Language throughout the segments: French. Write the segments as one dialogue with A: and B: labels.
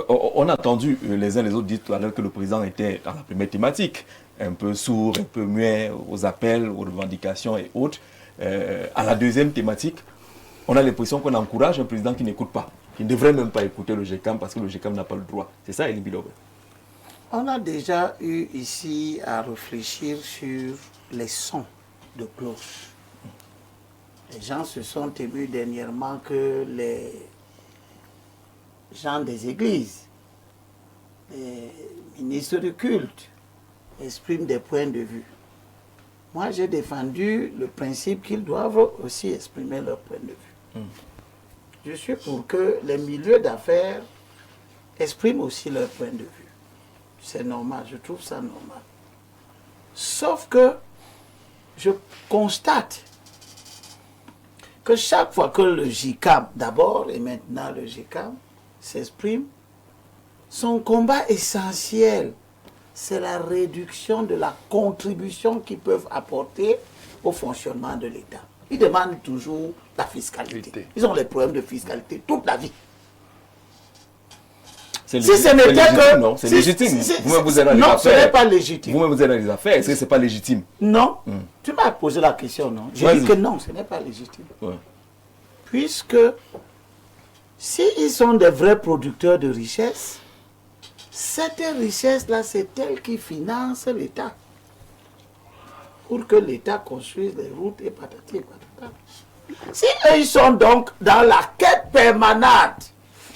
A: On a entendu les uns les autres dire tout à l'heure que le président était dans la première thématique, un peu sourd, un peu muet aux appels, aux revendications et autres. À la deuxième thématique, on a l'impression qu'on encourage un président qui n'écoute pas, qui ne devrait même pas écouter le GECAM parce que le GECAM n'a pas le droit. C'est ça, Elie Bilobe?
B: On a déjà eu ici à réfléchir sur les sons de cloche. Les gens se sont émus dernièrement que les gens des églises, les ministres du culte, expriment des points de vue. Moi, j'ai défendu le principe qu'ils doivent aussi exprimer leur point de vue. Je suis pour que les milieux d'affaires expriment aussi leur point de vue. C'est normal, je trouve ça normal. Sauf que je constate que chaque fois que le GICAM, d'abord et maintenant le GICAM, s'exprime, son combat essentiel, c'est la réduction de la contribution qu'ils peuvent apporter au fonctionnement de l'État. Ils demandent toujours la fiscalité. Ils ont les problèmes de fiscalité toute la vie.
A: Si ce n'était que... Non, c'est légitime.
B: Non, ce n'est pas légitime.
A: Vous-même, vous êtes dans les affaires. Est-ce que ce n'est pas légitime?
B: Non. Tu m'as posé la question, non? J'ai dit que non, ce n'est pas légitime. Puisque s'ils sont des vrais producteurs de richesse, cette richesse-là, c'est elle qui finance l'État. Pour que l'État construise les routes et patati et patata. Si eux, ils sont donc dans la quête permanente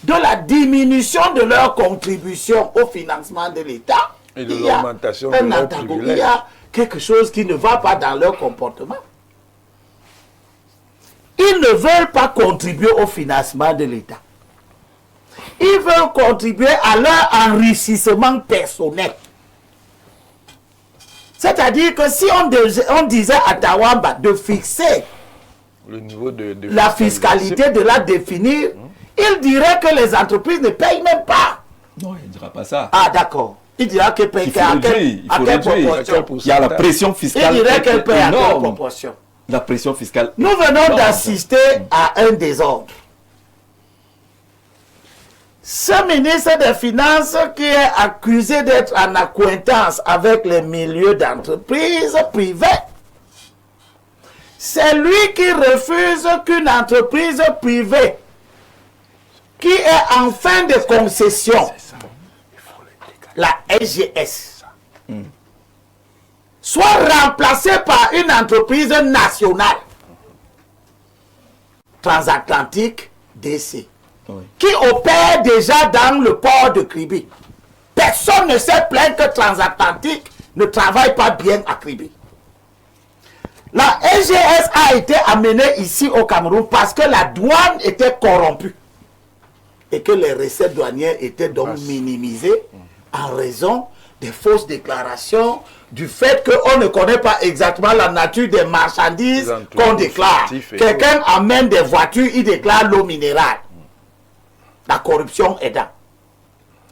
B: de la diminution de leur contribution au financement de l'État,
C: et de l'augmentation de leurs privilèges,
B: il y a quelque chose qui ne va pas dans leur comportement. Ils ne veulent pas contribuer au financement de l'État. Ils veulent contribuer à leur enrichissement personnel. C'est-à-dire que si on disait à Tawamba de fixer
C: le niveau de
B: la fiscalité, de la définir, il dirait que les entreprises ne payent même pas.
A: Non, il ne dira pas ça.
B: Ah, d'accord. Il dira qu'elles payent à quelle proportion.
A: Il y a la pression fiscale.
B: Il dirait qu'elles payent à quelle proportion.
A: La pression fiscale.
B: Nous venons d'assister à un désordre. Ce ministre des Finances qui est accusé d'être en accointance avec les milieux d'entreprises privées, c'est lui qui refuse qu'une entreprise privée qui est en fin de concession, la SGS, soit remplacée par une entreprise nationale, transatlantique DC, qui opère déjà dans le port de Kribi. Personne ne s'est plaint que Transatlantique ne travaille pas bien à Kribi. La SGS a été amenée ici au Cameroun parce que la douane était corrompue et que les recettes douanières étaient donc minimisées en raison des fausses déclarations, du fait qu'on ne connaît pas exactement la nature des marchandises qu'on déclare. Quelqu'un amène des voitures, il déclare l'eau minérale. La corruption est là.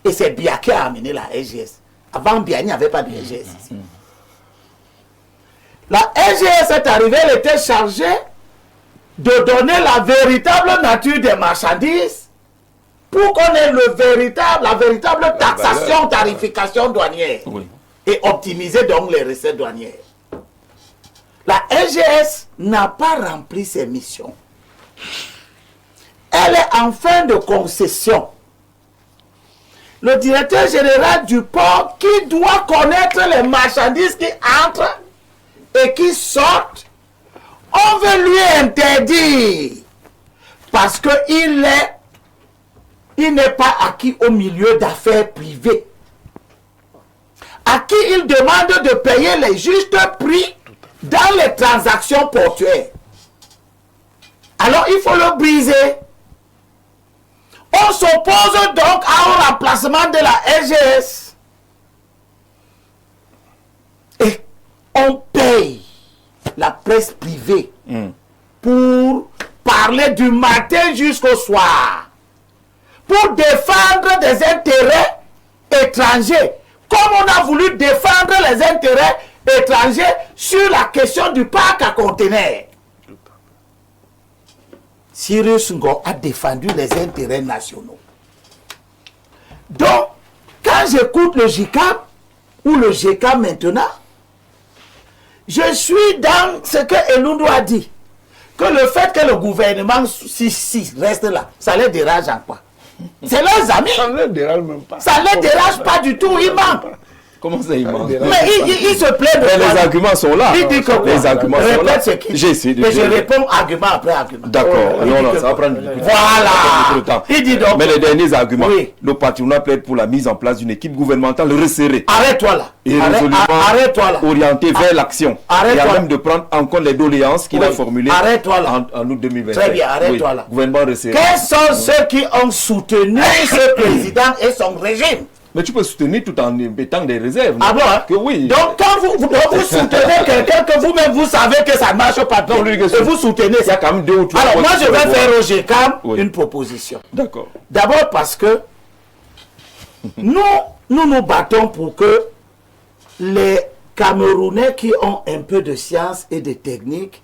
B: Et c'est Bia qui a amené la SGS. Avant Bia, il n'y avait pas de SGS ici. La SGS est arrivée, elle était chargée de donner la véritable nature des marchandises pour qu'on ait la véritable taxation, tarification douanière. Et optimiser donc les recettes douanières. La SGS n'a pas rempli ses missions. Elle est en fin de concession. Le directeur général du port qui doit connaître les marchandises qui entrent et qui sortent, on veut lui interdire parce qu'il n'est pas acquis au milieu d'affaires privées, à qui il demande de payer les justes prix dans les transactions portuaires. Alors il faut le briser. On s'oppose donc au remplacement de la SGS. Et on paye la presse privée pour parler du matin jusqu'au soir, pour défendre des intérêts étrangers, comme on a voulu défendre les intérêts étrangers sur la question du parc à conteneurs. Cyrus Ngo a défendu les intérêts nationaux. quand j'écoute le GICAM ou le GECAM maintenant, je suis dans ce que Eloundou a dit. Que le fait que le gouvernement reste là, ça les dérange en quoi? C'est leurs amis.
C: Ça ne les dérange même pas.
B: Ça ne les dérange pas du tout, ils manquent.
A: Comment ça, il manque?
B: Mais il se plaît de
A: Mais
B: quoi?
A: les arguments sont là.
B: Il dit que
A: les arguments sont là.
B: J'ai essayé de je réponds argument après argument.
A: D'accord. Non, ça va prendre beaucoup de temps.
B: Voilà. Il dit donc.
A: Mais les derniers arguments,
B: oui.
A: Le patronat plaide pour la mise en place d'une équipe gouvernementale resserrée.
B: Arrête-toi là.
A: Et résolument orientée vers l'action. Et à même de prendre en compte les doléances qu'il a formulées en août 2021.
B: Très bien, arrête-toi là.
A: Gouvernement resserré.
B: Quels sont ceux qui ont soutenu ce président et son régime?
A: Mais tu peux soutenir tout en mettant des réserves.
B: Ah bon, hein?
A: Que oui.
B: Donc quand vous soutenez quelqu'un que vous-même vous savez que ça ne marche pas bien, et vous soutenez,
A: il y a quand même 2 ou 3.
B: Alors moi je vais faire au GECAM une proposition.
A: D'accord.
B: D'abord parce que nous battons pour que les Camerounais qui ont un peu de science et de technique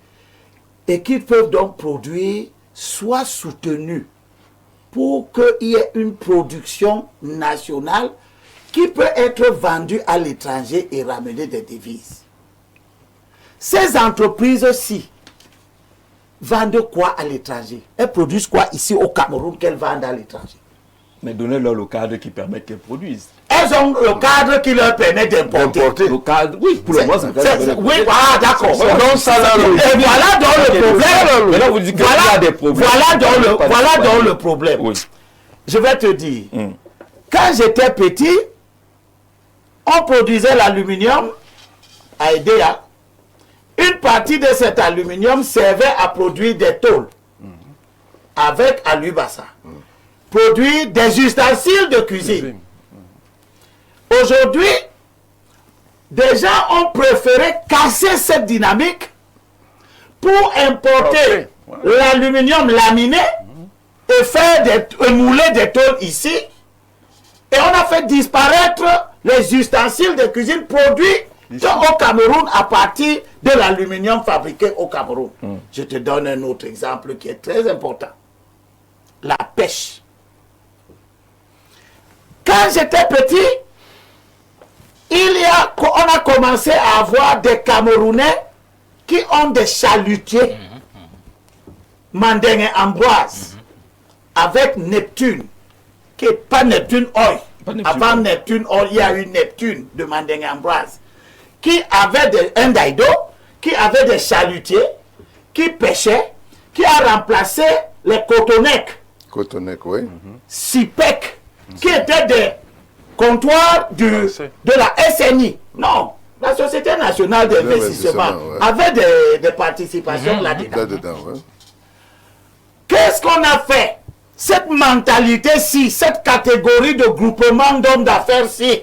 B: et qui peuvent donc produire soient soutenus pour qu'il y ait une production nationale qui peut être vendue à l'étranger et ramener des devises. Ces entreprises-ci vendent quoi à l'étranger? Elles produisent quoi ici au Cameroun qu'elles vendent à l'étranger?
A: Mais donnez-leur le cadre qui permet qu'elles produisent.
B: Elles ont le cadre qui leur permet d'importer.
A: Le cadre, oui, pour le moment,
B: oui, ah, d'accord. Et voilà donc le problème.
A: Mais là, vous dites qu'il y a des problèmes.
B: Voilà donc le problème.
A: Oui.
B: Je vais te dire, quand j'étais petit, on produisait l'aluminium à EDEA. Une partie de cet aluminium servait à produire des tôles avec Alubassa. Produire des ustensiles de cuisine. Aujourd'hui, des gens ont préféré casser cette dynamique pour importer l'aluminium laminé et faire mouler des tôles ici. Et on a fait disparaître les ustensiles de cuisine produits au Cameroun à partir de l'aluminium fabriqué au Cameroun. Je te donne un autre exemple qui est très important. La pêche. Quand j'étais petit, on a commencé à avoir des Camerounais qui ont des chalutiers, Mandingue Ambroise, avec Neptune, qui n'est pas Neptune Oil. Avant Neptune Oil, il y a eu Neptune de Mandingue Ambroise, qui avait un daïdo, qui avait des chalutiers, qui pêchaient, qui a remplacé les Cotonec.
C: Cotonec, oui.
B: Sipec, qui étaient des comptoirs de la SNI. Non, la Société Nationale d'Investissement avait des participations là-dedans. Qu'est-ce qu'on a fait? Cette mentalité-ci, cette catégorie de groupement d'hommes d'affaires-ci,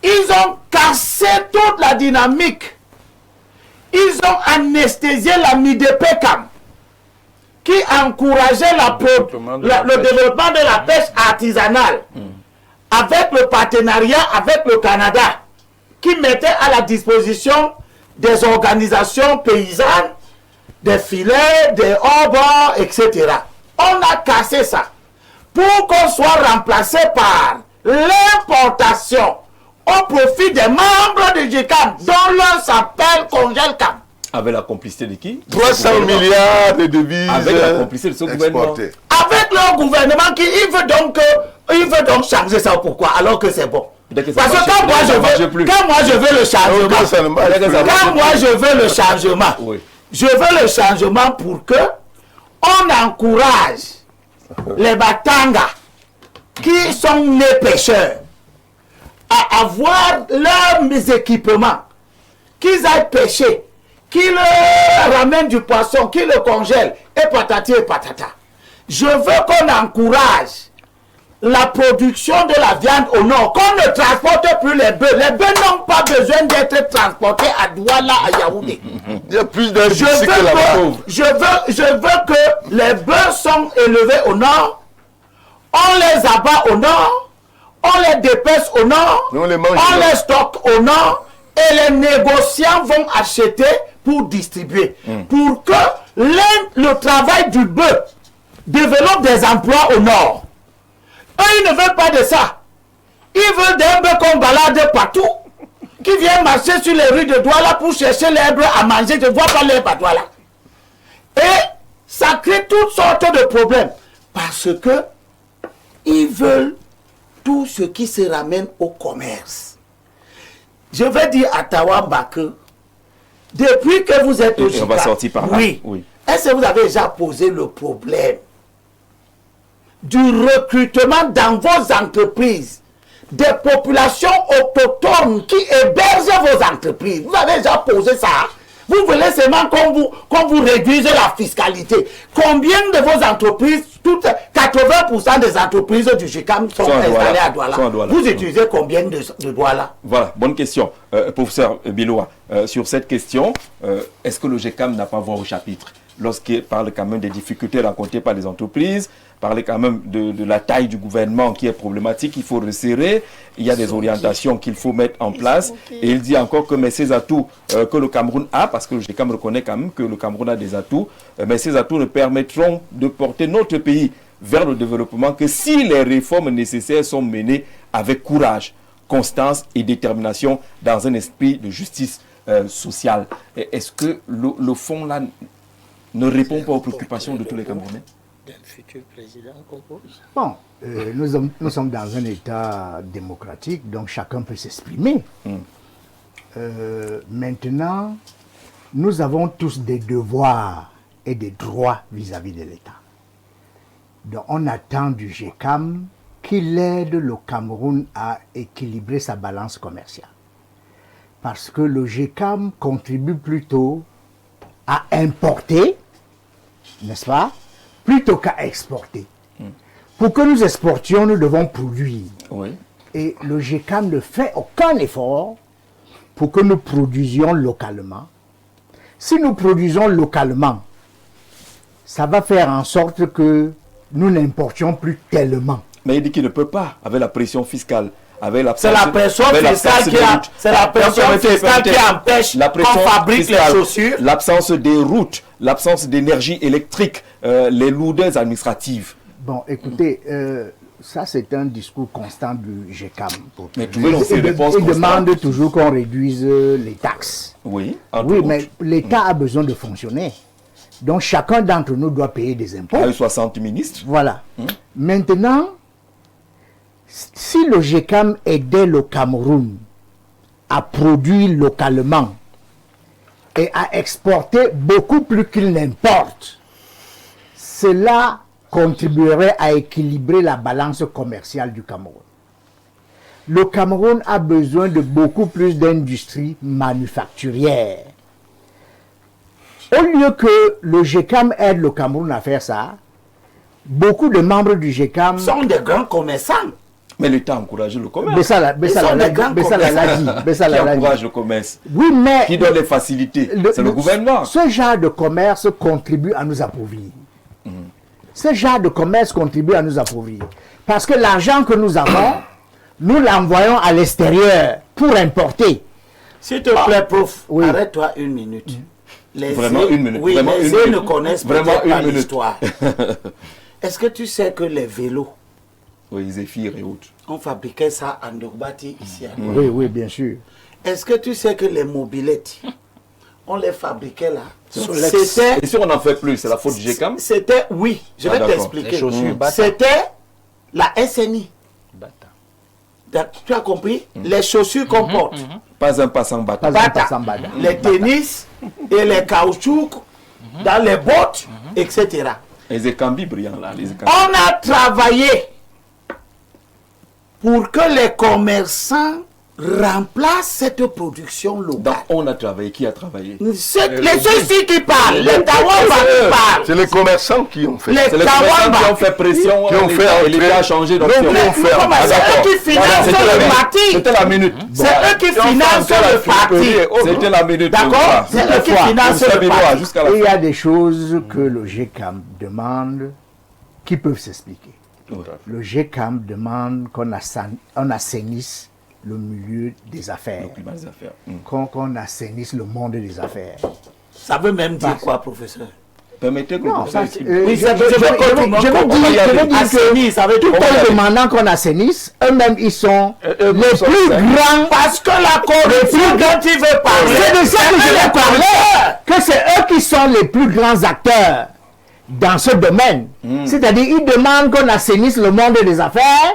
B: ils ont cassé toute la dynamique. Ils ont anesthésié la MIDEPECAM, qui encourageait le développement de la pêche artisanale, avec le partenariat avec le Canada, qui mettait à la disposition des organisations paysannes, des filets, des hors-bords, etc. On a cassé ça pour qu'on soit remplacé par l'importation au profit des membres du GICAM, dont l'un s'appelle Congelcam.
A: Avec la complicité de qui?
C: 300 milliards de devises.
A: Avec la complicité de ce gouvernement.
B: Avec leur gouvernement qui veut donc changer ça. Pourquoi? Alors que c'est bon. Parce que quand moi je veux le changement, je veux le changement pour que on encourage les Batanga qui sont nés pêcheurs à avoir leurs équipements, qu'ils aillent pêcher, qu'ils ramènent du poisson, qu'ils le congèlent, et patati et patata. Je veux qu'on encourage la production de la viande au nord, qu'on ne transporte plus les bœufs. Les bœufs n'ont pas besoin d'être transportés à Douala, à Yaoundé.
C: Il y a plus d'industrie que là-bas.
B: Je veux que les bœufs sont élevés au nord, on les abat au nord, on les dépêche au nord, on les stocke au nord, et les négociants vont acheter pour distribuer. Pour que le travail du bœuf développe des emplois au nord. Eux, ils ne veulent pas de ça. Ils veulent des bœufs qu'on balade partout, qui viennent marcher sur les rues de Douala pour chercher l'herbe à manger. Je ne vois pas l'herbe à Douala. Et ça crée toutes sortes de problèmes. Parce que ils veulent tout ce qui se ramène au commerce. Je vais dire à Tawamba que depuis que vous êtes au
A: on va sortir par là.
B: oui.
A: Oui.
B: Est-ce que vous avez déjà posé le problème du recrutement dans vos entreprises des populations autochtones qui hébergent vos entreprises? Vous avez déjà posé ça? Vous voulez seulement qu'on vous réduise la fiscalité. Combien de vos entreprises, toutes 80% des entreprises du GICAM sont installées à Douala? Vous utilisez combien de Douala?
A: Voilà, bonne question. Professeur Biloa, sur cette question, est-ce que le GICAM n'a pas voix au chapitre lorsqu'il parle quand même des difficultés rencontrées par les entreprises, parler quand même de la taille du gouvernement qui est problématique, il faut resserrer, il y a des orientations qu'il faut mettre en place, et il dit encore que mais ces atouts que le Cameroun a, parce que le GICAM reconnaît quand même que le Cameroun a des atouts, mais ces atouts ne permettront de porter notre pays vers le développement que si les réformes nécessaires sont menées avec courage, constance et détermination dans un esprit de justice sociale. Est-ce que le fonds là ne répond pas aux préoccupations de tous les Camerounais?
B: D'un futur président compose.
D: Bon, nous sommes dans un État démocratique, donc chacun peut s'exprimer. Maintenant, nous avons tous des devoirs et des droits vis-à-vis de l'État. Donc on attend du GICAM qu'il aide le Cameroun à équilibrer sa balance commerciale. Parce que le GICAM contribue plutôt à importer, n'est-ce pas, plutôt qu'à exporter. Pour que nous exportions, nous devons produire.
A: Oui.
D: Et le GICAM ne fait aucun effort pour que nous produisions localement. Si nous produisons localement, ça va faire en sorte que nous n'importions plus tellement.
A: Mais il dit qu'il ne peut pas, avec la pression fiscale.
B: C'est la pression fiscale qui empêche qu'on fabrique les chaussures.
A: L'absence des routes, l'absence d'énergie électrique, les lourdeurs administratives.
D: Bon, écoutez, ça c'est un discours constant du GICAM.
A: Mais trouvez-nous ces réponses
D: Il demande toujours qu'on réduise les taxes.
A: Oui,
D: oui, mais l'État a besoin de fonctionner. Donc chacun d'entre nous doit payer des impôts.
A: Il y a eu 60 ministres.
D: Voilà. Maintenant, si le GICAM aidait le Cameroun à produire localement et à exporter beaucoup plus qu'il n'importe, cela contribuerait à équilibrer la balance commerciale du Cameroun. Le Cameroun a besoin de beaucoup plus d'industrie manufacturière. Au lieu que le GICAM aide le Cameroun à faire ça, beaucoup de membres du GICAM
B: sont des grands commerçants.
A: Mais l'État encourage le commerce.
D: Bessala l'a dit.
A: Qui encourage le commerce?
D: Oui, mais
A: qui donne les facilités? C'est le gouvernement.
D: Ce genre de commerce contribue à nous appauvrir. Ce genre de commerce contribue à nous appauvrir. Parce que l'argent que nous avons, nous l'envoyons à l'extérieur pour importer.
B: S'il te plaît, prof, arrête-toi une minute.
A: Vraiment une minute.
B: Oui,
A: vraiment
B: les
A: une
B: ne connaissent
A: vraiment
B: pas
A: minute.
B: l'histoire. Est-ce que tu sais que les vélos,
A: oui, Zéphyr et autres,
B: on fabriquait ça en Dogbati ici à
D: Oui, oui, bien sûr.
B: Est-ce que tu sais que les mobylettes, on les fabriquait là?
A: Et si on n'en fait plus, c'est la faute du GICAM?
B: C'était, oui, je vais t'expliquer. C'était la SNI. Tu as compris? Les chaussures qu'on porte.
A: Pas un passant bata.
B: Les tennis et les caoutchoucs dans les bottes, etc.
A: Les écambis brillants là.
B: On a travaillé pour que les commerçants remplacent cette production locale.
A: Donc on a travaillé. Qui a travaillé?
B: Ceux-ci qui parlent, les Tawamba qui parlent.
C: C'est les commerçants qui ont fait.
A: C'est les commerçants qui ont fait pression.
C: Qui ont fait
A: et l'État a changé d'option.
B: C'est eux qui financent le parti.
A: C'était la minute.
B: C'est eux qui financent le parti.
A: C'était la minute.
B: D'accord? C'est eux qui financent le parti.
D: Il y a des choses que le GICAM demande qui peuvent s'expliquer. Le GICAM demande qu'on assainisse le milieu des affaires, qu'on assainisse le monde des affaires.
B: Ça veut même dire quoi, professeur?
A: Permettez que le
D: Non,
A: professeur
D: ça,
A: exprime.
B: Oui,
D: je veux dire que tout en demandant qu'on assainisse, eux-mêmes ils sont les plus grands.
B: Parce que la corruption dont il veut parler,
D: C'est de ça que je vais parler. Que c'est eux qui sont les plus grands acteurs dans ce domaine. C'est-à-dire ils demandent qu'on assainisse le monde des affaires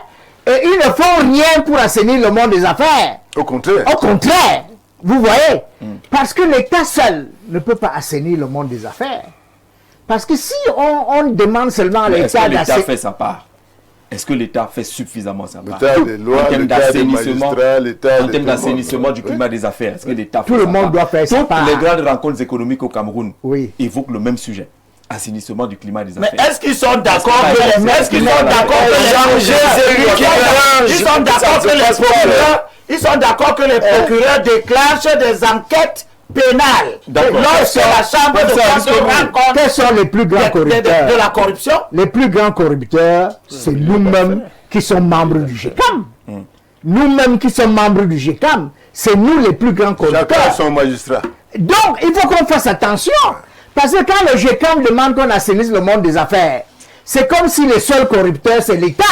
D: et ils ne font rien pour assainir le monde des affaires.
C: Au contraire.
D: Au contraire, vous voyez, parce que l'État seul ne peut pas assainir le monde des affaires. Parce que si on demande seulement à
A: Mais est-ce
D: l'État
A: que l'État
D: d'assainir...
A: fait sa part? Est-ce que l'État fait suffisamment sa part?
C: L'État des lois,
A: En termes
C: l'État des
A: d'assainissement,
C: magistrats, l'État
A: en
C: de
A: termes
C: tout le monde.
A: d'assainissement du climat des affaires, est-ce que l'État
D: Tout
A: fait
D: le
A: sa
D: monde
A: part?
D: doit faire sa
A: Toutes
D: part.
A: les grandes rencontres économiques au Cameroun
D: Oui.
A: évoquent le même sujet. Assainissement du climat des
B: mais
A: affaires.
B: est-ce qu'ils sont d'accord
A: Est-ce
B: que
A: que-
B: les est-ce qu'ils sont d'accord que les ils sont d'accord que les procureurs ils sont d'accord que les procureurs déclenchent des enquêtes pénales
A: D'accord.
B: lorsque la chambre de commerce se rend compte
D: Quels sont les plus grands corrupteurs?
B: de la corruption?
D: Les plus grands corrupteurs, c'est nous-mêmes qui sommes membres du GECAM. Nous-mêmes qui sommes membres du GECAM, c'est nous les plus grands
C: Chacun a
D: corrupteurs.
C: son magistrat.
D: Donc, il faut qu'on fasse attention. Parce que quand le GECAM demande qu'on assainisse le monde des affaires, c'est comme si le seul corrupteur, c'est l'État.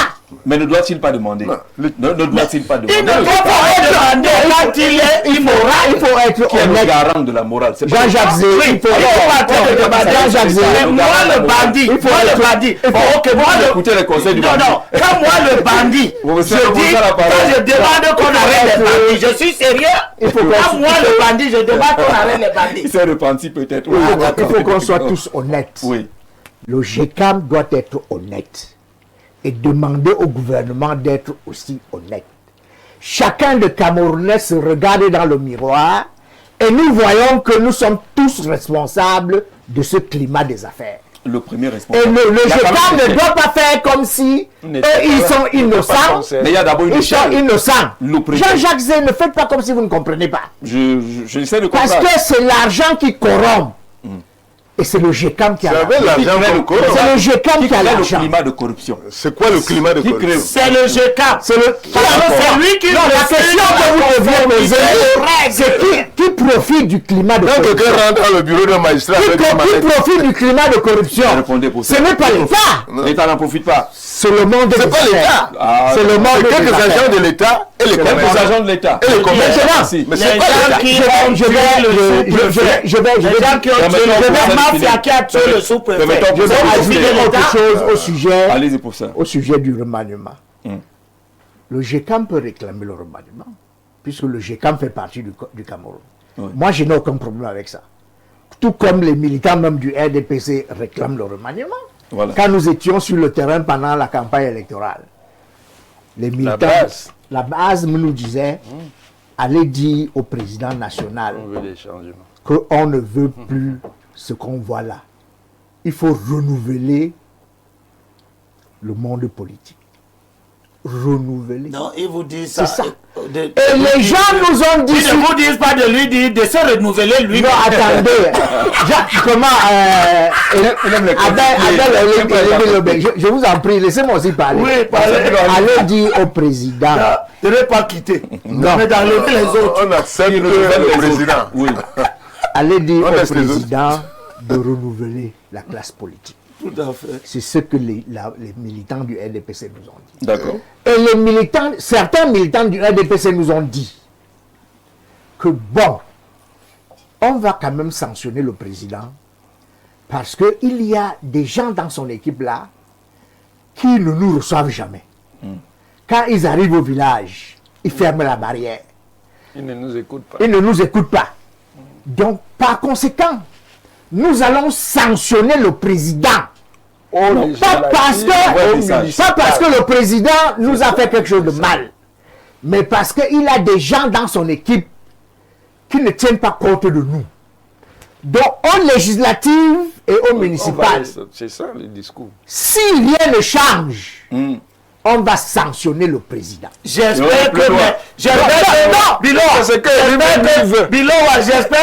A: Mais ne doit-il pas demander? Ne doit-il pas demander?
B: Il ne faut pas demander quand il est immoral.
D: Il faut être
A: Qui est le
D: honnête.
A: garant de la morale? C'est pas
D: Jean-Jacques Zé,
B: Oui,
D: il faut
B: il faut pas te demander.
D: Jean-Jacques Zé.
B: Mais moi le bandit,
D: Il faut
B: moi
D: être-
B: le bandit.
D: il faut-
B: Oh, ok, moi le
A: écouter les conseils du
B: non,
A: bandit.
B: non, quand moi le bandit,
A: Vous me
B: je
A: savez, vous
B: dis,
A: avez la parole.
B: quand je demande qu'on arrête les bandits, je suis sérieux.
D: Il faut
B: Quand
D: qu'on-
B: moi le bandit, je demande qu'on arrête les
A: Il
B: bandits.
A: s'est repenti peut-être.
D: Il faut- il faut qu'on soit tous honnêtes.
A: Oui.
D: Le GECAM doit être honnête et demander au gouvernement d'être aussi honnête. Chacun de Camerounais se regarde dans le miroir et nous voyons que nous sommes tous responsables de ce climat des affaires.
A: Le premier
D: Et
A: responsable.
D: le
A: Il y a quand
D: GECAM
A: même
D: ne
A: des
D: doit pas faire comme si
A: N'est-
D: eux, ils sont innocents.
A: Mais il y a d'abord une
D: Ils sont
A: échelle.
D: innocents.
A: Le président.
D: Jean-Jacques Zé, ne faites pas comme si vous ne comprenez pas.
A: J'essaie de
D: Parce
A: comprendre.
D: que c'est l'argent qui corrompt. Et c'est le GECAM qui a
C: Vous savez,
D: l'argent.
C: l'argent
A: crée
C: qu'on
A: le-
C: corrompt.
D: C'est le GECAM
A: Qui
D: qui a
A: crée le
D: l'argent.
A: climat de corruption?
C: C'est quoi le climat de
A: Qui crée-
C: corruption?
B: C'est le GECAM.
D: C'est le...
B: C'est lui qui
D: Non, la question que vous deviez poser, c'est qui profite du climat de
C: Quand quelqu'un
D: corruption?
C: rentre dans le bureau d'un magistrat
D: Qui,
C: avec une
D: qui
C: mallette,
D: profite du climat de corruption?
A: Répondez pour ça.
D: Ce n'est pas l'État.
A: L'État n'en profite pas.
D: C'est le monde des
C: c'est pas
D: affaires.
C: l'État.
A: Ah,
D: C'est le monde
C: C'est
D: des
C: quelques
D: affaires.
C: agents de l'État et les
A: quelques
C: commerçants.
A: agents de l'État.
C: Et les commerçants.
A: Merci.
C: Mais
B: Les
C: c'est pas
B: gens
C: l'État.
B: qui
D: Je
B: ont tué le sous-préfet.
D: vais
B: Les gens qui ont tué
A: Permettons-
B: la mafia qui a tué le sous-préfet.
A: Permettons-
D: Je vais
A: Vous
D: ajouter
B: avez
D: autre
B: l'État.
D: chose
A: Allez-y pour ça.
D: au sujet du remaniement.
A: Hmm.
D: Le GECAM peut réclamer le remaniement, puisque le GECAM fait partie du Cameroun.
A: Oui.
D: Moi, je n'ai aucun problème avec ça. Tout comme les militants même du RDPC réclament le remaniement.
A: Voilà.
D: Quand nous étions sur le terrain pendant la campagne électorale, les militants, la base nous disait, allez dire au président national
C: On veut des changements.
D: qu'on ne veut plus ce qu'on voit là. Il faut renouveler le monde politique. Renouveler.
B: Non, ils vous disent ça.
D: C'est ça.
B: De-
D: Et les gens nous ont dit...
B: Ils ne vous disent pas de lui dire de se renouveler lui.
D: Non, attendez. Comment... Je vous en prie, laissez-moi aussi parler.
B: Oui, parlez.
D: Allez dire au président...
B: De ne pas quitter.
D: Non.
B: Mais d'enlever les autres.
C: On accepte
A: Il
C: le
A: renouvelle les
C: président.
A: autres. Oui.
D: Allez dire
C: On
D: au
C: laisse les autres.
D: président de renouveler la classe politique.
B: Tout à fait.
D: C'est ce que les militants du RDPC nous ont dit.
A: D'accord.
D: Et les militants, certains militants du RDPC nous ont dit que bon, on va quand même sanctionner le président parce qu'il y a des gens dans son équipe là qui ne nous reçoivent jamais. Quand ils arrivent au village, ils ferment la barrière.
C: Ils ne nous écoutent pas.
D: Ils ne nous écoutent pas. Donc, par conséquent, nous allons sanctionner le président. Non, pas parce que le président nous a fait quelque chose de mal, mais parce qu'il a des gens dans son équipe qui ne tiennent pas compte de nous. Donc, aux législatives et aux municipales,
C: C'est ça le discours.
D: si rien ne change, on va sanctionner le président.
B: J'espère que j'espère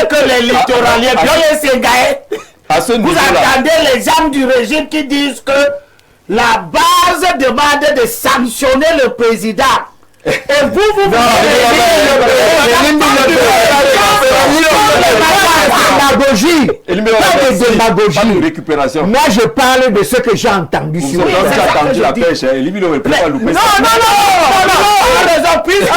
B: que les littoraliens,
A: À ce
B: vous
A: niveau-là,
B: entendez les gens du régime qui disent que la base demande de sanctionner le président. Et vous
D: démagogie. Pas de démagogie.
A: Pas de récupération.
D: Moi, je parle de ce que j'ai entendu sur
A: Vous avez entendu la pêche. Elimino ne peut pas louper ça.
B: Non, puisque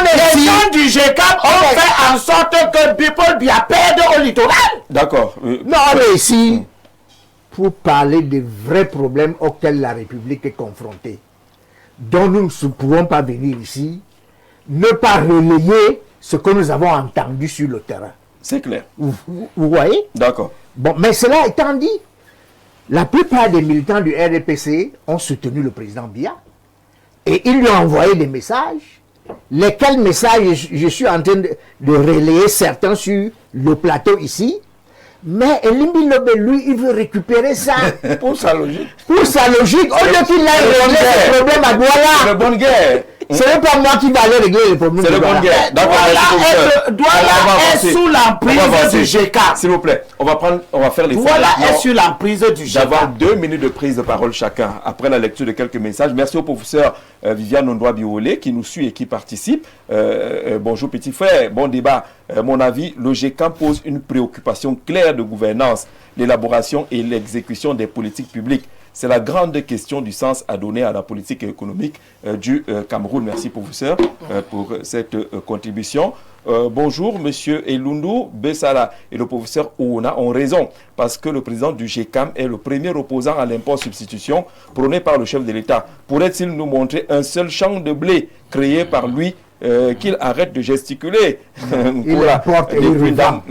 B: les gens du GCAM ont fait en sorte que Bipol Bia perde au littoral.
A: D'accord.
D: Non, on est ici pour parler des vrais problèmes auxquels la République est confrontée. Donc nous ne pouvons pas venir ici, ne pas relayer ce que nous avons entendu sur le terrain.
A: C'est clair.
D: Vous voyez?
A: D'accord.
D: Bon, mais cela étant dit, la plupart des militants du RDPC ont soutenu le président Biya et ils lui ont envoyé des messages. Lesquels messages je suis en train de relayer certains sur le plateau ici. Mais Elimbi Lobe, lui, il veut récupérer ça.
C: Pour sa logique.
D: Pour sa logique, au lieu qu'il aille régler ses problèmes à
A: C'est
D: Douala.
A: la bonne guerre.
D: Ce n'est pas moi qui vais aller régler les problèmes
A: C'est
D: de
A: la bonne
D: Douala.
A: guerre. D'accord.
B: Douala est sous l'emprise du GCAM.
A: S'il vous plaît, on va faire les
B: Douala est sur l'emprise du
A: d'avoir
B: GCAM.
A: 2 minutes de prise de parole chacun après la lecture de quelques messages. Merci au professeur Viviane Ondoa Biolé qui nous suit et qui participe. Bonjour petit frère, bon débat. Mon avis, le GCAM pose une préoccupation claire de gouvernance, l'élaboration et l'exécution des politiques publiques. C'est la grande question du sens à donner à la politique économique du Cameroun. Merci professeur pour cette contribution. Bonjour, monsieur Elundu Bessala et le professeur Ouna ont raison parce que le président du GCAM est le premier opposant à l'impôt substitution prôné par le chef de l'État. Pourrait-il nous montrer un seul champ de blé créé par lui qu'il arrête de gesticuler
D: Il importe et il revend.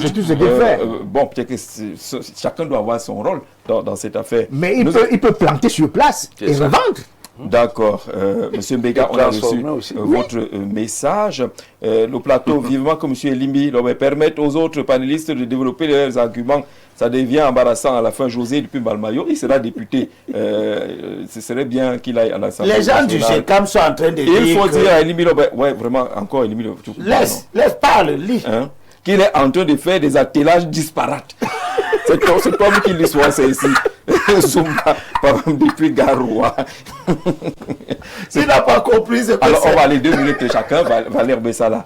D: C'est tout ce qu'il fait.
A: Bon, peut-être que chacun doit avoir son rôle dans cette affaire.
D: Mais il peut planter sur place et revendre.
A: D'accord. Monsieur Mbega, on a reçu votre message. Le plateau, vivement que monsieur Elimbi permette aux autres panélistes de développer leurs arguments. Ça devient embarrassant à la fin. José depuis Balmayo, il sera député. Ce serait bien qu'il aille à l'Assemblée
B: Les
A: nationale.
B: gens du GCAM sont en train de dire.
A: Il faut dire à Elimbi, ouais, vraiment, encore Elimbi.
B: Laisse parle, lis.
A: Hein? Qu'il est en train de faire des attellages disparates. C'est comme qu'il soit, c'est ici. Zumba, par exemple, depuis Garoua.
B: S'il n'a pas compris, c'est
A: alors, on va aller 2 minutes chacun. Valère Bessala,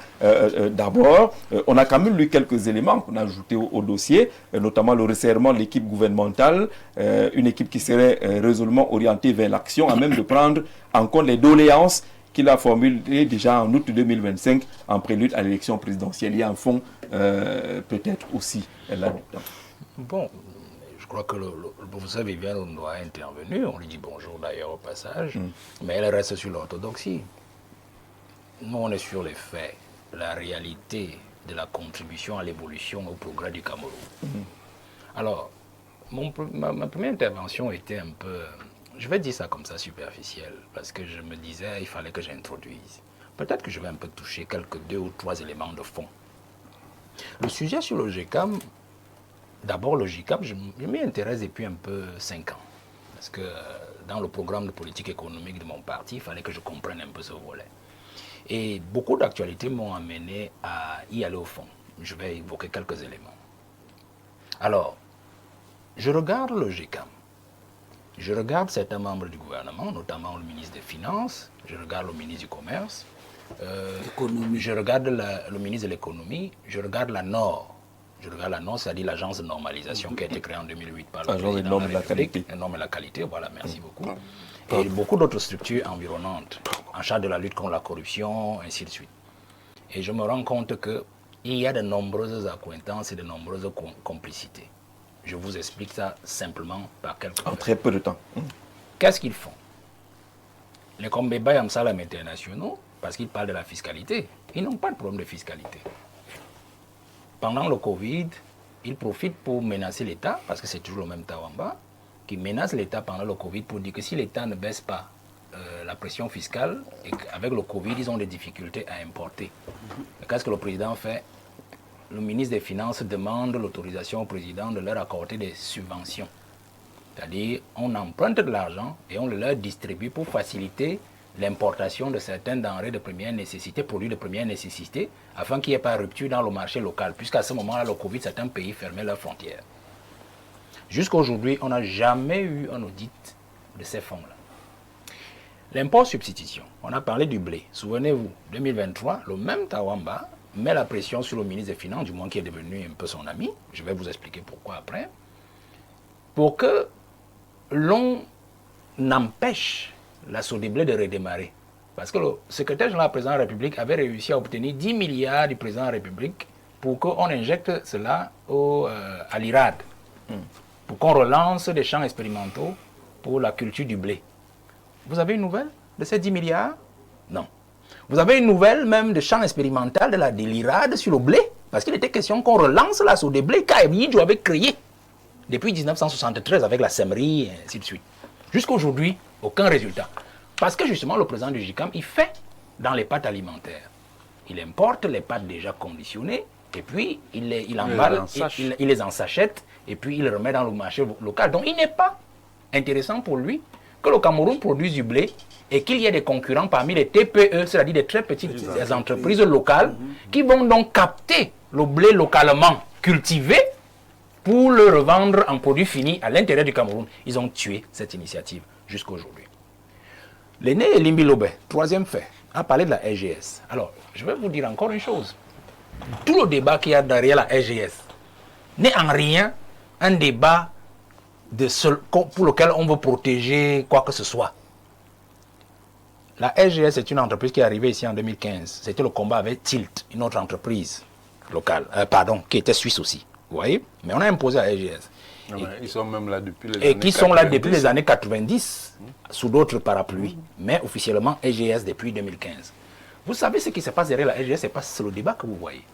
A: d'abord, on a quand même lu quelques éléments qu'on a ajoutés au dossier, notamment le resserrement de l'équipe gouvernementale, une équipe qui serait résolument orientée vers l'action, à même de prendre en compte les doléances qu'il a formulées déjà en août 2025 en prélude à l'élection présidentielle. Il y a un fond peut-être aussi là-dedans.
E: Bon, je crois que le professeur Viviane Ondoa a intervenu, on lui dit bonjour d'ailleurs au passage, mais elle reste sur l'orthodoxie. Nous, on est sur les faits, la réalité de la contribution à l'évolution, au progrès du Cameroun. Alors, ma première intervention était un peu, je vais dire ça comme ça, superficielle, parce que je me disais, il fallait que j'introduise. Peut-être que je vais un peu toucher quelques 2 ou 3 éléments de fond. Le sujet sur le GCAM, d'abord, le GCAM, je m'y intéresse depuis un peu 5 ans. Parce que dans le programme de politique économique de mon parti, il fallait que je comprenne un peu ce volet. Et beaucoup d'actualités m'ont amené à y aller au fond. Je vais évoquer quelques éléments. Alors, je regarde le GCAM. Je regarde certains membres du gouvernement, notamment le ministre des Finances, je regarde le ministre du Commerce, je regarde le ministre de l'Économie, je regarde la NOR. Je regarde la NOR, c'est-à-dire l'agence de normalisation qui a été créée en 2008 par le président de la République. La norme et la qualité, voilà, merci beaucoup. Et beaucoup d'autres structures environnantes, en charge de la lutte contre la corruption, ainsi de suite. Et je me rends compte qu'il y a de nombreuses accointances et de nombreuses complicités. Je vous explique ça simplement par quelques...
A: En très peu de temps.
E: Qu'est-ce qu'ils font? Les Kombeba et Amsalam internationaux, parce qu'ils parlent de la fiscalité, ils n'ont pas de problème de fiscalité. Pendant le Covid, ils profitent pour menacer l'État, parce que c'est toujours le même Tawamba, qui menace l'État pendant le Covid pour dire que si l'État ne baisse pas la pression fiscale, et qu'avec le Covid, ils ont des difficultés à importer. Qu'est-ce que le président fait? Le ministre des Finances demande l'autorisation au président de leur accorder des subventions. C'est-à-dire, on emprunte de l'argent et on le leur distribue pour faciliter l'importation de certaines denrées de première nécessité, produits de première nécessité, afin qu'il n'y ait pas de rupture dans le marché local, puisqu'à ce moment-là, le Covid, certains pays fermaient leurs frontières. Jusqu'à aujourd'hui, on n'a jamais eu un audit de ces fonds-là. L'import substitution, on a parlé du blé. Souvenez-vous, 2023, le même Tawamba met la pression sur le ministre des Finances, du moins qui est devenu un peu son ami, je vais vous expliquer pourquoi après, pour que l'on empêche la Sodeblé de redémarrer. Parce que le secrétaire général du président de la République avait réussi à obtenir 10 milliards du président de la République pour qu'on injecte cela à l'IRAD, pour qu'on relance des champs expérimentaux pour la culture du blé. Vous avez une nouvelle de ces 10 milliards? Non. Vous avez une nouvelle même de champ expérimental de l'IRAD sur le blé? Parce qu'il était question qu'on relance la Sodeblé qu'Aïdjo avait créé depuis 1973 avec la SEMRI et ainsi de suite. Jusqu'à aujourd'hui, aucun résultat. Parce que justement, le président du JICAM, il fait dans les pâtes alimentaires. Il importe les pâtes déjà conditionnées, et puis il emballe, il les ensachette, et puis il les remet dans le marché local. Donc il n'est pas intéressant pour lui que le Cameroun produise du blé et qu'il y ait des concurrents parmi les TPE, c'est-à-dire des très petites entreprises locales, qui vont donc capter le blé localement cultivé pour le revendre en produit fini à l'intérieur du Cameroun. Ils ont tué cette initiative jusqu'à aujourd'hui. L'aîné Elimbi Lobé, troisième fait, a parlé de la SGS. Alors, je vais vous dire encore une chose. Tout le débat qu'il y a derrière la SGS n'est en rien un débat pour lequel on veut protéger quoi que ce soit. La SGS est une entreprise qui est arrivée ici en 2015. C'était le combat avec Tilt, une autre entreprise locale, qui était suisse aussi. Vous voyez? Mais on a imposé la SGS.
C: Ils sont même là depuis les années 90.
E: Et qui sont là depuis les années 90, sous d'autres parapluies, mais officiellement SGS depuis 2015. Vous savez ce qui se passe derrière la SGS, c'est pas le débat que vous voyez.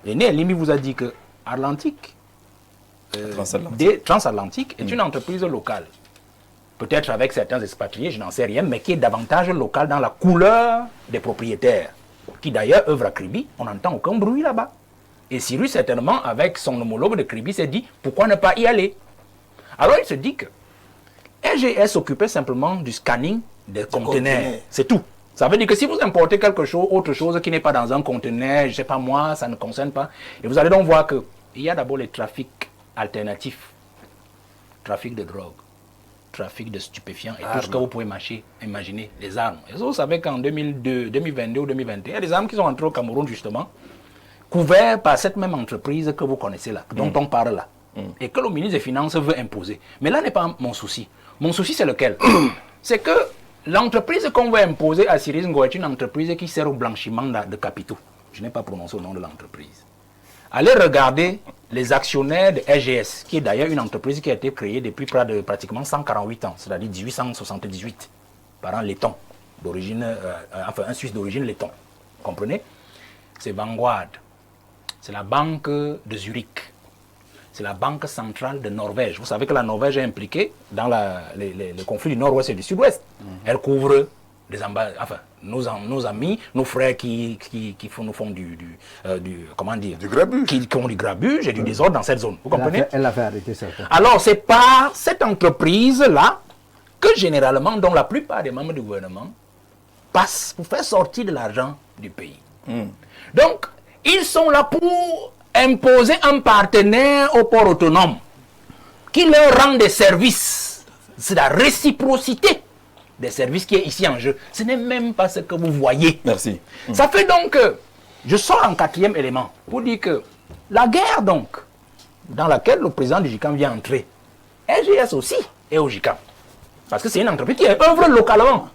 E: L'aîné Limi vous a dit que Atlantique, Transatlantique est une entreprise locale. Peut-être avec certains expatriés, je n'en sais rien, mais qui est davantage locale dans la couleur des propriétaires, qui d'ailleurs œuvrent à Kribi, on n'entend aucun bruit là-bas. Et Cyrus, certainement, avec son homologue de Kribi, s'est dit, pourquoi ne pas y aller? Alors il se dit que SGS s'occupait simplement du scanning des conteneurs. C'est tout. Ça veut dire que si vous importez quelque chose, autre chose qui n'est pas dans un conteneur, je ne sais pas moi, ça ne concerne pas. Et vous allez donc voir qu'il y a d'abord les trafics alternatifs. Trafic de drogue, trafic de stupéfiants et tout ce que vous pouvez imaginer, les armes. Et vous savez qu'en 2022 ou 2021, il y a des armes qui sont entrées au Cameroun justement, couvertes par cette même entreprise que vous connaissez là, dont on parle là. Et que le ministre des Finances veut imposer. Mais là n'est pas mon souci. Mon souci, c'est lequel? C'est que l'entreprise qu'on veut imposer à Cyrus Ngo est une entreprise qui sert au blanchiment de capitaux. Je n'ai pas prononcé le nom de l'entreprise. Allez regarder les actionnaires de SGS, qui est d'ailleurs une entreprise qui a été créée depuis pratiquement 148 ans, c'est-à-dire 1878, par un letton, d'origine, un Suisse d'origine letton. Vous comprenez? C'est Vanguard. C'est la banque de Zurich. C'est la Banque centrale de Norvège. Vous savez que la Norvège est impliquée dans les conflits du Nord-Ouest et du Sud-Ouest. Elle couvre nos amis, nos frères qui nous font du
C: grabuge.
E: Qui ont du grabuge et du désordre dans cette zone. Vous comprenez?
D: Elle a fait arrêter certains.
E: Alors, c'est par cette entreprise-là que généralement, dont la plupart des membres du gouvernement passent pour faire sortir de l'argent du pays. Donc, ils sont là pour imposer un partenaire au port autonome qui leur rend des services. C'est la réciprocité des services qui est ici en jeu. Ce n'est même pas ce que vous voyez.
A: Merci.
E: Ça fait donc que je sors en quatrième élément pour dire que la guerre donc dans laquelle le président du JICAM vient entrer, SGS aussi est au JICAM. Parce que c'est une entreprise qui œuvre localement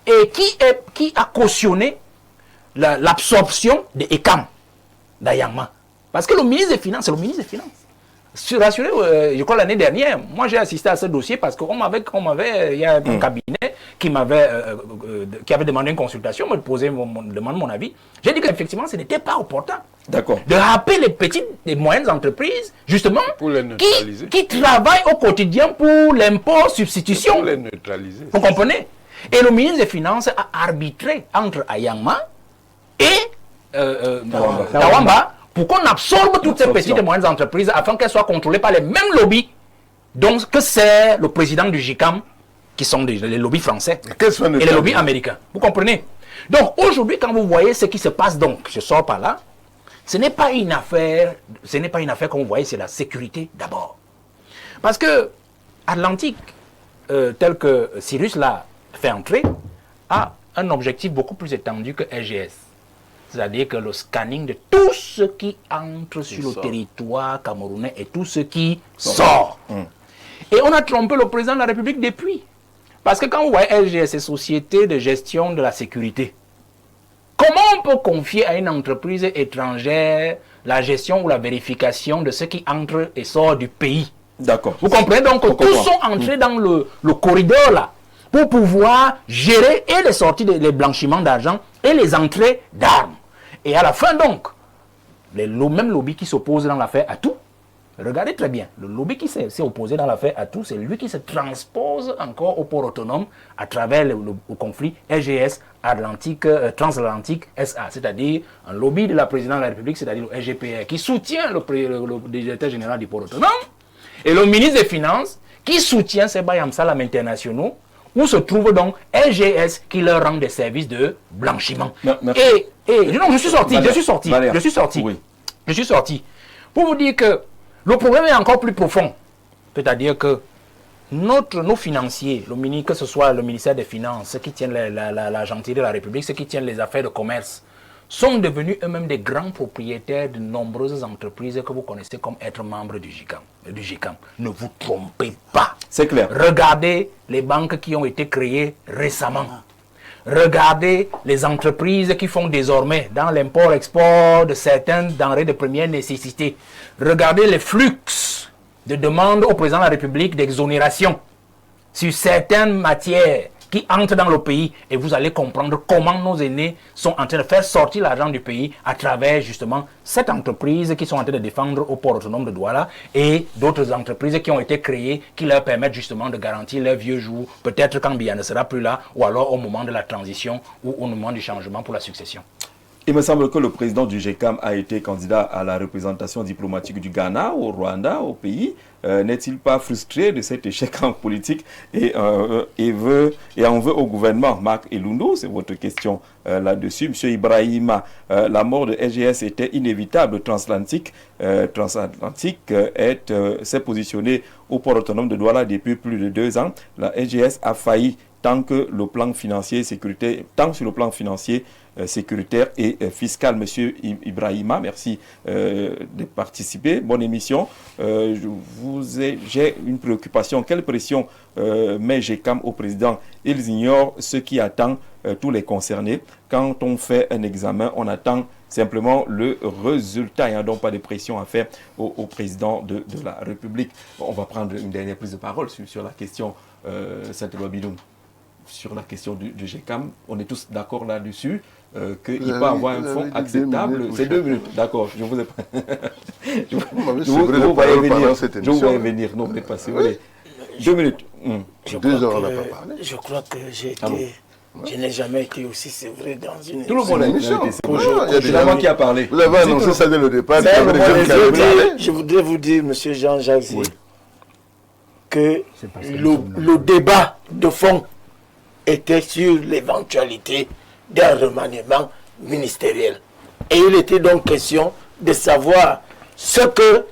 E: et qui a cautionné l'absorption des ECAM d'Ayangma. Parce que le ministre des Finances, c'est le ministre des Finances. Rassurez, je crois l'année dernière, moi j'ai assisté à ce dossier parce qu'il y a un cabinet qui avait demandé une consultation, me demande mon avis. J'ai dit qu'effectivement ce n'était pas opportun.
A: D'accord.
E: De rappeler les petites et moyennes entreprises, justement,
C: pour les neutraliser.
E: qui travaillent au quotidien pour l'import substitution.
C: Pour les neutraliser.
E: Vous comprenez? Et le ministre des Finances a arbitré entre Ayangma et Tawamba pour qu'on absorbe toutes ces petites et moyennes entreprises afin qu'elles soient contrôlées par les mêmes lobbies donc, que c'est le président du JICAM, qui sont les lobbies français et les lobbies américains. Vous comprenez? Donc aujourd'hui, quand vous voyez ce qui se passe, donc, je sors par là, ce n'est pas une affaire comme vous voyez, c'est la sécurité d'abord. Parce que Atlantique, tel que Cyrus l'a fait entrer, a un objectif beaucoup plus étendu que SGS. C'est-à-dire que le scanning de tout ce qui entre sur le territoire camerounais et tout ce qui sort. Et on a trompé le président de la République depuis. Parce que quand vous voyez LGS, ces sociétés de gestion de la sécurité, comment on peut confier à une entreprise étrangère la gestion ou la vérification de ce qui entre et sort du pays?
A: D'accord.
E: Vous comprenez donc que tous sont entrés dans le corridor là pour pouvoir gérer et les sorties, les blanchiments d'argent et les entrées d'armes. Et à la fin donc, les mêmes lobbies qui s'opposent dans l'affaire Atou, regardez très bien, le lobby qui s'est opposé dans l'affaire Atou, c'est lui qui se transpose encore au port autonome à travers le conflit LGS Transatlantique SA, c'est-à-dire un lobby de la présidente de la République, c'est-à-dire le LGPR, qui soutient le directeur général du port autonome, et le ministre des Finances, qui soutient ces Bayam Salam internationaux, où se trouve donc LGS qui leur rend des services de blanchiment. Non, je suis sorti. Oui. Je suis sorti. Pour vous dire que le problème est encore plus profond. C'est-à-dire que nos financiers, que ce soit le ministère des Finances, ceux qui tiennent la gentilité de la République, ceux qui tiennent les affaires de commerce, sont devenus eux-mêmes des grands propriétaires de nombreuses entreprises que vous connaissez comme être membres du GICAM. Ne vous trompez pas.
A: C'est clair.
E: Regardez les banques qui ont été créées récemment. Regardez les entreprises qui font désormais dans l'import-export de certaines denrées de première nécessité. Regardez les flux de demandes au président de la République d'exonération sur certaines matières qui entrent dans le pays, et vous allez comprendre comment nos aînés sont en train de faire sortir l'argent du pays à travers justement cette entreprise qui sont en train de défendre au port autonome de Douala et d'autres entreprises qui ont été créées qui leur permettent justement de garantir leurs vieux jours, peut-être quand Biya ne sera plus là, ou alors au moment de la transition ou au moment du changement pour la succession.
A: Il me semble que le président du GECAM a été candidat à la représentation diplomatique du Ghana, au Rwanda, au pays. N'est-il pas frustré de cet échec en politique et en veut au gouvernement? Marc Elundou, c'est votre question là-dessus. Monsieur Ibrahima, la mort de LGS était inévitable. Transatlantique s'est positionné au port autonome de Douala depuis plus de 2 ans. La LGS a failli tant sur le plan financier, sécuritaire et fiscal. Monsieur Ibrahima, merci de participer. Bonne émission. J'ai une préoccupation. Quelle pression met GECAM au président? Ils ignorent ce qui attend tous les concernés. Quand on fait un examen, on attend simplement le résultat. Il n'y a donc pas de pression à faire au président de la République. On va prendre une dernière prise de parole sur la question, Saint-Éloi Bidoum. Sur la question du GECAM, on est tous d'accord là-dessus, qu'il peut avoir un fonds acceptable. C'est 2 minutes, d'accord, je vous ai pas. Je vous voyais venir, non, vous êtes passé. 2 minutes.
C: 2 heures, on n'a pas parlé.
B: Je crois que je n'ai jamais été aussi sévère dans une
A: tout le monde a
C: émission.
A: C'est moi qui a parlé.
C: Vous l'avez annoncé ça dès le départ.
B: Je voudrais vous dire, monsieur Jean-Jacques, que le débat de fond était sur l'éventualité d'un remaniement ministériel. Et il était donc question de savoir ce que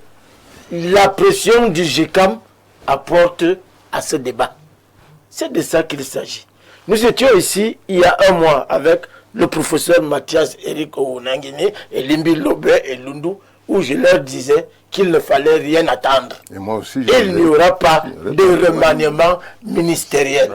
B: la pression du GECAM apporte à ce débat. C'est de ça qu'il s'agit. Nous étions ici il y a 1 mois avec le professeur Mathias Eric Ounangine et Limbi Lobé et Lundu, où je leur disais qu'il ne fallait rien attendre.
C: Et moi aussi,
B: il n'y aura pas de remaniement ministériel.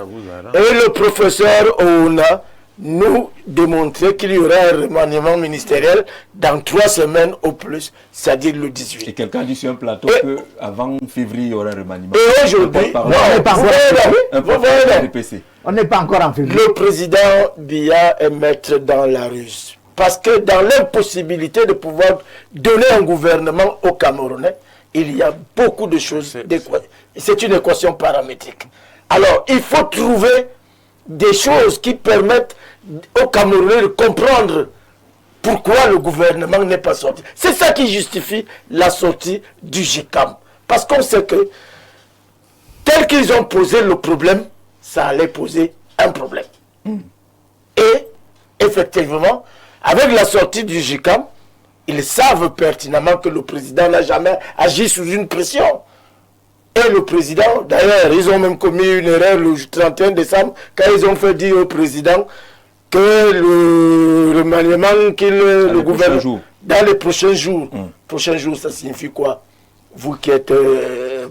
B: Et le professeur Ouna nous démontrait qu'il y aura un remaniement ministériel dans 3 semaines au plus, c'est-à-dire le 18.
A: Et quelqu'un dit sur un plateau qu'avant février, il y aura un remaniement.
B: Et aujourd'hui,
D: on n'est pas encore en février.
B: Le président Biya est maître dans la ruse. Parce que dans l'impossibilité de pouvoir donner un gouvernement aux Camerounais, il y a beaucoup de choses. C'est une équation paramétrique. Alors, il faut trouver des choses qui permettent aux Camerounais de comprendre pourquoi le gouvernement n'est pas sorti. C'est ça qui justifie la sortie du GECAM. Parce qu'on sait que, tel qu'ils ont posé le problème, ça allait poser un problème. Et, effectivement, avec la sortie du GECAM, ils savent pertinemment que le président n'a jamais agi sous une pression. Et le président, d'ailleurs, ils ont même commis une erreur le 31 décembre, quand ils ont fait dire au président que le
F: remaniement le gouvernement
A: jours.
F: dans les prochains jours. Prochains jours, ça signifie quoi? Vous qui êtes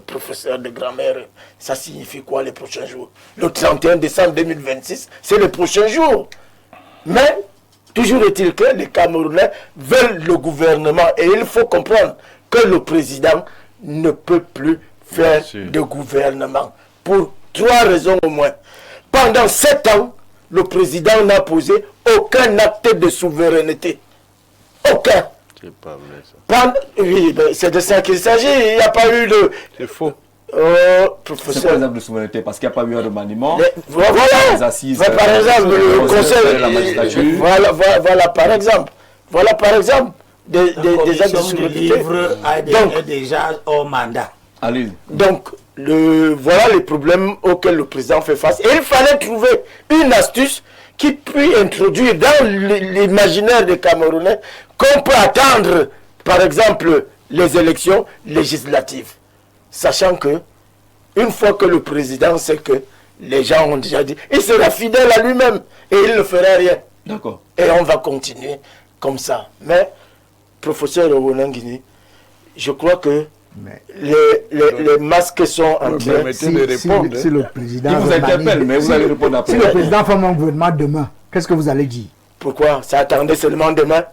F: professeur de grammaire, ça signifie quoi les prochains jours? Le 31 décembre 2026, c'est les prochains jours. Mais, toujours est-il que les Camerounais veulent le gouvernement. Et il faut comprendre que le président ne peut plus faire de gouvernement. Pour 3 raisons au moins. Pendant 7 ans, le président n'a posé aucun acte de souveraineté. Aucun.
C: C'est pas vrai ça.
F: Oui, c'est de ça qu'il s'agit. Il n'y a pas eu de...
C: C'est faux.
A: C'est
F: professeur.
A: quoi l'exemple de souveraineté? Parce qu'il n'y a pas eu un remaniement.
F: Voilà.
A: Les assises,
F: Par exemple, le conseil.
A: la magistrature.
F: Voilà par exemple. Voilà par exemple des actes de
B: du
F: souveraineté.
B: livre
F: Donc,
B: est déjà au mandat.
A: Allez.
F: Donc, voilà les problèmes auxquels le président fait face. Et il fallait trouver une astuce qui puisse introduire dans l'imaginaire des Camerounais qu'on peut attendre, par exemple, les élections législatives. Sachant que, une fois que le président sait que les gens ont déjà dit, il sera fidèle à lui-même et il ne fera rien.
A: D'accord.
F: Et on va continuer comme ça. Mais, professeur Owonangini, je crois que les masques sont en train...
C: Permettez de répondre.
D: Si le président
A: Il vous interpelle, mais vous allez répondre après.
D: Si le président forme un gouvernement demain, qu'est-ce que vous allez dire?
F: Pourquoi? Ça attendait seulement demain?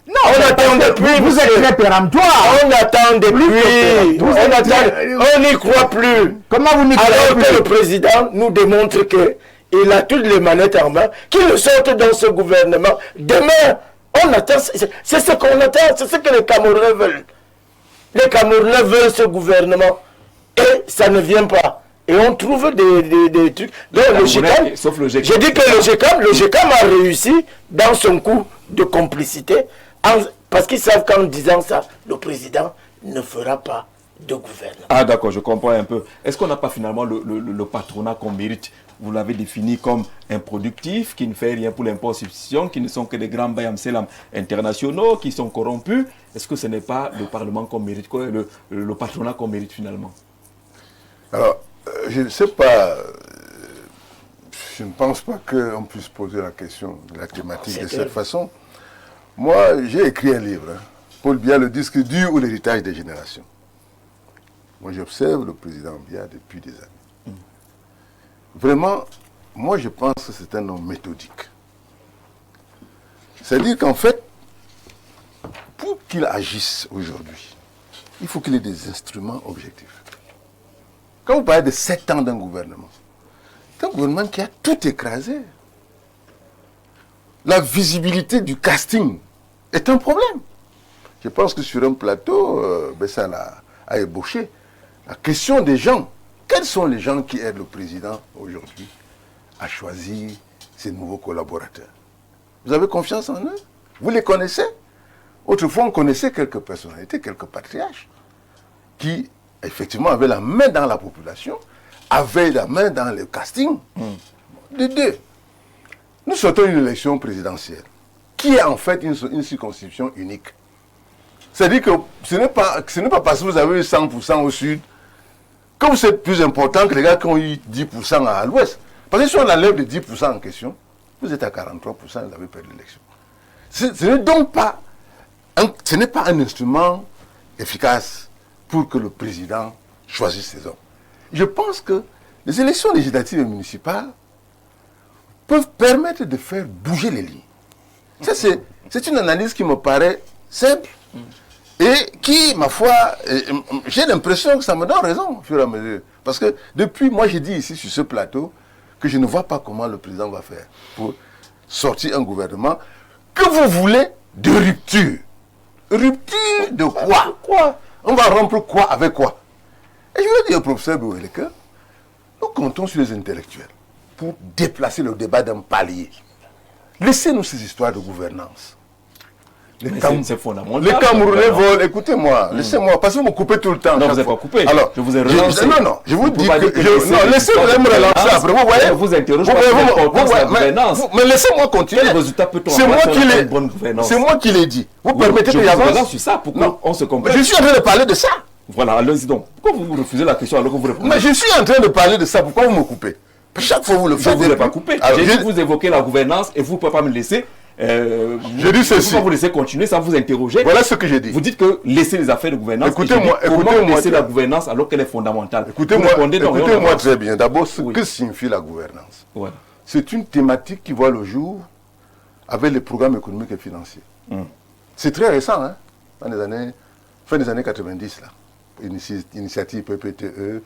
D: Non,
F: on attend depuis.
D: Vous êtes très péremptoire.
F: On attend depuis. On n'y croit plus.
D: Comment vous n'y croyez
F: Alors
D: plus?
F: que le président nous démontre qu'il a toutes les manettes en main, qu'il sorte dans ce gouvernement. Demain, on attend. C'est ce qu'on attend. C'est ce que les Camerounais veulent. Les Camerounais veulent ce gouvernement. Et ça ne vient pas. Et on trouve des trucs. Donc le GECAM,
A: sauf le GECAM.
F: j'ai dit que le GECAM a réussi dans son coup de complicité. Parce qu'ils savent qu'en disant ça, le président ne fera pas de gouvernement.
A: Ah d'accord, je comprends un peu. Est-ce qu'on n'a pas finalement le patronat qu'on mérite? Vous l'avez défini comme improductif, qui ne fait rien pour l'impôt-substitution, qui ne sont que des grands bayam-selam internationaux, qui sont corrompus. Est-ce que ce n'est pas le Parlement qu'on mérite, le patronat qu'on mérite finalement?
C: Alors, je ne sais pas, je ne pense pas qu'on puisse poser la question de la thématique de cette façon. Moi, j'ai écrit un livre, Paul Biya, le disque dur ou l'héritage des générations. Moi, j'observe le président Biya depuis des années. Vraiment, moi, je pense que c'est un homme méthodique. C'est-à-dire qu'en fait, pour qu'il agisse aujourd'hui, il faut qu'il ait des instruments objectifs. Quand vous parlez de 7 ans d'un gouvernement, c'est un gouvernement qui a tout écrasé. La visibilité du casting est un problème. Je pense que sur un plateau, Bessal a ébauché la question des gens. Quels sont les gens qui aident le président aujourd'hui à choisir ses nouveaux collaborateurs? Vous avez confiance en eux? Vous les connaissez? Autrefois, on connaissait quelques personnalités, quelques patriarches qui, effectivement, avaient la main dans la population, avaient la main dans le casting. De deux. Nous sortons une élection présidentielle qui est en fait une circonscription unique. C'est-à-dire que ce n'est pas parce que vous avez eu 100% au sud que vous êtes plus important que les gars qui ont eu 10% à l'ouest. Parce que si on enlève les 10% en question, vous êtes à 43%, vous avez perdu l'élection. Ce n'est donc pas un instrument efficace pour que le président choisisse ses hommes. Je pense que les élections législatives et municipales peuvent permettre de faire bouger les lignes. Ça, c'est une analyse qui me paraît simple et qui, ma foi, j'ai l'impression que ça me donne raison au fur et à mesure. Parce que depuis, moi j'ai dit ici sur ce plateau que je ne vois pas comment le président va faire pour sortir un gouvernement que vous voulez de rupture. Rupture de quoi? On va rompre quoi avec quoi? Et je veux dire au professeur Bouhele que nous comptons sur les intellectuels pour déplacer le débat d'un palier. Laissez-nous ces histoires de gouvernance.
A: C'est fondamental.
C: Les Camerounais volent, écoutez-moi, laissez-moi, parce que vous me coupez tout le temps.
A: Non, vous n'avez pas coupé.
C: Alors,
A: je vous ai relancé.
C: Non, je vous dis que... non, laissez-moi me relancer après. Vous voyez,
A: vous interrogez la gouvernance.
C: Mais laissez-moi continuer.
A: Quel résultat peut-on
C: avoir
A: sur une bonne gouvernance?
C: C'est moi qui l'ai dit. Vous permettez que j'avance
A: sur ça pour qu'on se comprenne.
C: Je suis en train de parler de ça.
A: Voilà, allez-y donc. Pourquoi vous refusez la question alors que vous répondez?
C: Mais je suis en train de parler de ça. Pourquoi vous me coupez? Chaque fois vous le faites.
A: Je ne vous ai pas coupé. J'ai dit que vous évoquez la gouvernance et vous ne pouvez pas me laisser
C: Je dis ceci.
A: Pourquoi vous laissez continuer sans vous interroger?
C: Voilà ce que j'ai dit.
A: Vous dites que laissez les affaires de gouvernance.
C: Écoutez-moi,
A: comment laisser la gouvernance alors qu'elle est fondamentale?
C: Écoutez-moi très bien. D'abord, ce que signifie la gouvernance.
A: Ouais.
C: C'est une thématique qui voit le jour avec les programmes économiques et financiers. C'est très récent, hein, fin des années 90, là. Initiative PPTE,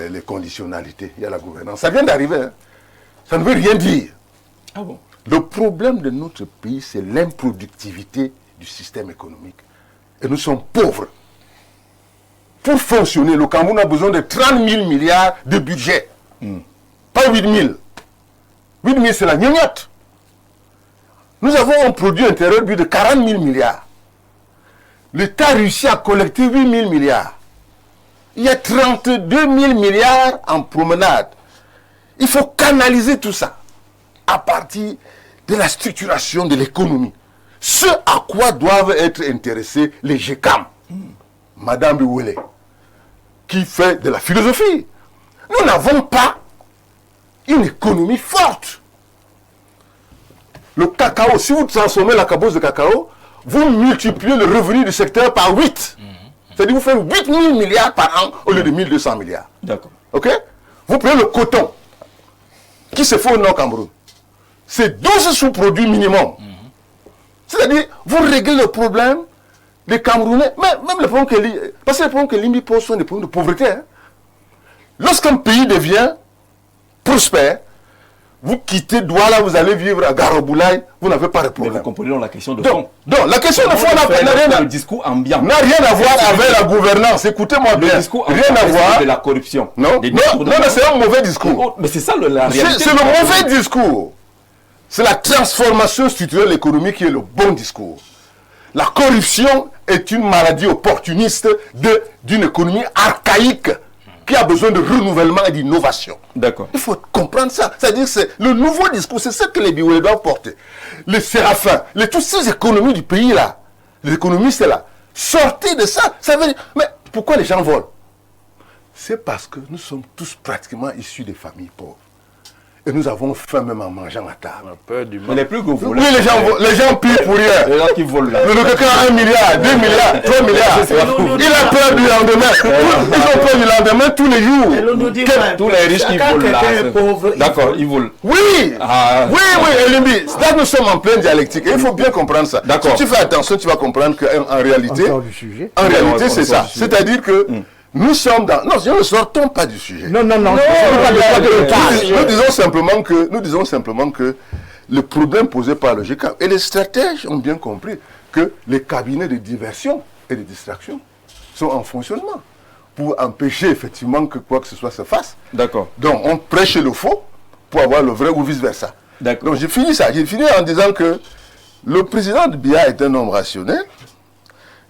C: les conditionnalités, il y a la gouvernance. Ça vient d'arriver, hein. Ça ne veut rien dire.
A: Ah bon?
C: Le problème de notre pays, c'est l'improductivité du système économique. Et nous sommes pauvres. Pour fonctionner, le Cameroun a besoin de 30 000 milliards de budget. Pas 8 000. 8 000, c'est la gnognotte. Nous avons un produit intérieur brut de 40 000 milliards. L'État réussit à collecter 8 000 milliards. Il y a 32 000 milliards en promenade. Il faut canaliser tout ça à partir de la structuration de l'économie. Ce à quoi doivent être intéressés les GECAM. Madame Biwele, qui fait de la philosophie. Nous n'avons pas une économie forte. Le cacao, si vous transformez la cabose de cacao, vous multipliez le revenu du secteur par 8. C'est-à-dire vous faites 8 000 milliards par an au lieu de 1 200 milliards.
A: D'accord.
C: Ok? Vous prenez le coton, qui se fait au Nord Cameroun. C'est 12 sous-produits minimum. C'est-à-dire, vous réglez le problème des Camerounais, mais même le problème que parce que les problèmes que l'IMI pose sont des problèmes de pauvreté. Hein. Lorsqu'un pays devient prospère, vous quittez Douala, vous allez vivre à Garoboulaye, vous n'avez pas de
A: Mais
C: problème.
A: vous comprenez donc la question de fond.
C: Donc, la question de fond
A: le discours ambiant.
C: n'a rien à voir avec la gouvernance. Écoutez-moi bien.
A: Le discours
C: Rien à voir.
A: de la corruption.
C: Non,
A: Des
C: non,
A: détournements.
C: c'est un mauvais discours.
A: Mais c'est ça la réalité.
C: C'est le mauvais discours. C'est la transformation structurelle économique qui est le bon discours. La corruption est une maladie opportuniste d'une économie archaïque qui a besoin de renouvellement et d'innovation.
A: D'accord.
C: Il faut comprendre ça. C'est-à-dire que c'est le nouveau discours, c'est ce que les Biwele doivent porter. Les Séraphins, toutes ces économies du pays-là, les économistes là, sortez de ça. Ça veut dire, mais pourquoi les gens volent? C'est parce que nous sommes tous pratiquement issus des familles pauvres. Et nous avons faim même en mangeant à table.
A: Mais les plus gros
C: Oui,
A: voleurs.
C: les gens pillent pour rien.
A: Les gens qui volent là.
C: Quelqu'un a 1 milliard, 2 milliards, 3 milliards. Il a peur du lendemain. Ils ont peur du lendemain tous les jours.
B: Et l'on nous dit
A: Tous les riches qui volent là. D'accord, ils volent.
C: Oui, Elimbi, là nous sommes en pleine dialectique. Et il faut bien comprendre ça.
A: D'accord.
C: Si tu fais attention, tu vas comprendre qu'en réalité,
D: On sort du sujet.
C: c'est ça. C'est-à-dire que nous sommes dans... Non, nous ne sortons pas du sujet.
D: Non.
C: Nous disons simplement que le problème posé par le GECAM, et les stratèges ont bien compris que les cabinets de diversion et de distraction sont en fonctionnement pour empêcher effectivement que quoi que ce soit se fasse.
A: D'accord.
C: Donc on prêche le faux pour avoir le vrai ou vice-versa.
A: D'accord.
C: Donc j'ai fini ça. J'ai fini en disant que le président de BIA est un homme rationnel.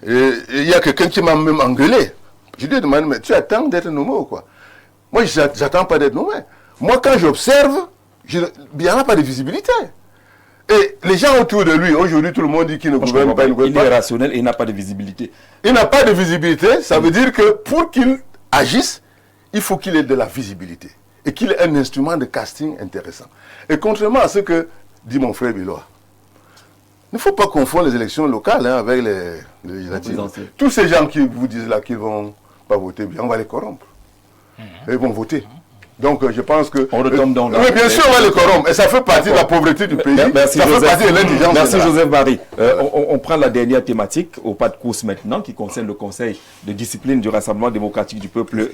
C: Et il y a quelqu'un qui m'a même engueulé. Je lui ai demandé, mais tu attends d'être nommé ou quoi? Moi, je n'attends pas d'être nommé. Moi, quand j'observe, il n'y a pas de visibilité. Et les gens autour de lui, aujourd'hui, tout le monde dit qu'il ne gouverne pas.
A: Il est rationnel et il n'a pas de visibilité.
C: Il n'a pas de visibilité, ça veut dire que pour qu'il agisse, il faut qu'il ait de la visibilité. Et qu'il ait un instrument de casting intéressant. Et contrairement à ce que dit mon frère Biloa, il ne faut pas confondre les élections locales avec les législatives. Tous ces gens qui vous disent là qu'ils ne vont pas voter bien, on va les corrompre. Et ils vont voter. Donc je pense que...
A: On retombe dans
C: oui, bien sûr, on va les corrompre. Et ça fait partie de la pauvreté du pays.
A: Merci,
C: ça fait partie de l'indigence.
A: Merci Joseph Barry. On prend la dernière thématique au pas de course maintenant qui concerne le Conseil de discipline du Rassemblement démocratique du peuple